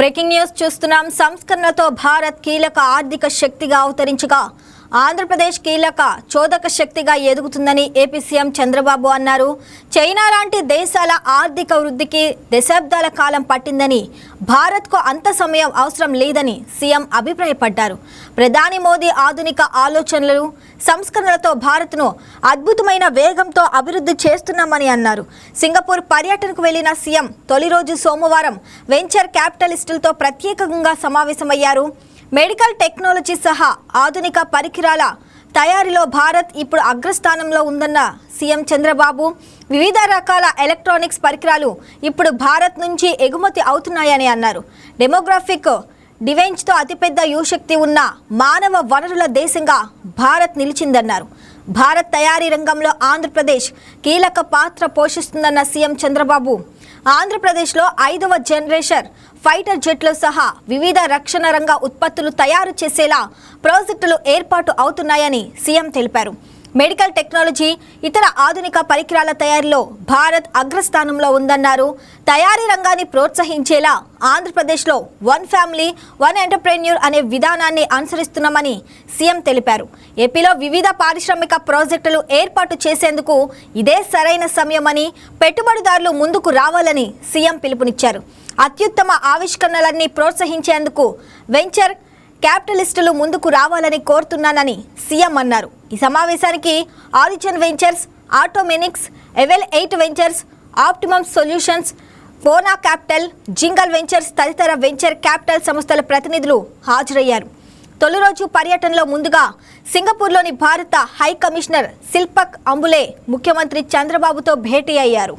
Breaking news చూస్తున్నాం. సంస్కరణలతో భారత్ కీలక ఆర్థిక శక్తిగా అవతరించగా ఆంధ్రప్రదేశ్ కీలక చోదక శక్తిగా ఎదుగుతుందని ఏపీ సీఎం చంద్రబాబు అన్నారు. చైనా లాంటి దేశాల ఆర్థిక వృద్ధికి దశాబ్దాల కాలం పట్టిందని, భారత్కు అంత సమయం అవసరం లేదని సీఎం అభిప్రాయపడ్డారు. ప్రధాని మోదీ ఆధునిక ఆలోచనలు, సంస్కరణలతో భారత్ను అద్భుతమైన వేగంతో అభివృద్ధి చేస్తున్నామని అన్నారు. సింగపూర్ పర్యటనకు వెళ్లిన సీఎం తొలి రోజు సోమవారం వెంచర్ క్యాపిటలిస్టులతో ప్రత్యేకంగా సమావేశమయ్యారు. మెడికల్ టెక్నాలజీ సహా ఆధునిక పరికరాల తయారీలో భారత్ ఇప్పుడు అగ్రస్థానంలో ఉందన్న సీఎం చంద్రబాబు, వివిధ రకాల ఎలక్ట్రానిక్స్ పరికరాలు ఇప్పుడు భారత్ నుంచి ఎగుమతి అవుతున్నాయని అన్నారు. డెమోగ్రాఫిక్ డివెంజ్తో అతిపెద్ద యువశక్తి ఉన్న మానవ వనరుల దేశంగా భారత్ నిలిచిందన్నారు. భారత్ తయారీ రంగంలో ఆంధ్రప్రదేశ్ కీలక పాత్ర పోషిస్తుందన్న సీఎం చంద్రబాబు, ఆంధ్రప్రదేశ్లో 5వ జనరేషన్ ఫైటర్ జెట్లు సహా వివిధ రక్షణ రంగ ఉత్పత్తులు తయారు చేసేలా ప్రాజెక్టులు ఏర్పాటు అవుతున్నాయని సీఎం తెలిపారు. మెడికల్ టెక్నాలజీ, ఇతర ఆధునిక పరికరాల తయారీలో భారత్ అగ్రస్థానంలో ఉందన్నారు. తయారీ రంగాన్ని ప్రోత్సహించేలా ఆంధ్రప్రదేశ్లో వన్ ఫ్యామిలీ వన్ ఎంటర్ప్రెన్యూర్ అనే విధానాన్ని అనుసరిస్తున్నామని సీఎం తెలిపారు. ఏపీలో వివిధ పారిశ్రామిక ప్రాజెక్టులు ఏర్పాటు చేసేందుకు ఇదే సరైన సమయమని, పెట్టుబడిదారులు ముందుకు రావాలని సీఎం పిలుపునిచ్చారు. అత్యుత్తమ ఆవిష్కరణలన్నీ ప్రోత్సహించేందుకు వెంచర్ క్యాపిటలిస్టులు ముందుకు రావాలని కోరుతున్నానని సీఎం అన్నారు. ఈ సమావేశానికి ఆరిజిన్ వెంచర్స్, ఆటోమెనిక్స్, ఎవెల్ 8 వెంచర్స్, ఆప్టిమమ్ సొల్యూషన్స్, ఫోనా క్యాపిటల్, జింగల్ వెంచర్స్ తదితర వెంచర్ క్యాపిటల్ సంస్థల ప్రతినిధులు హాజరయ్యారు. తొలి రోజు పర్యటనలో ముందుగా సింగపూర్లోని భారత హై కమిషనర్ శిల్పక్ అంబులే ముఖ్యమంత్రి చంద్రబాబుతో భేటీ అయ్యారు.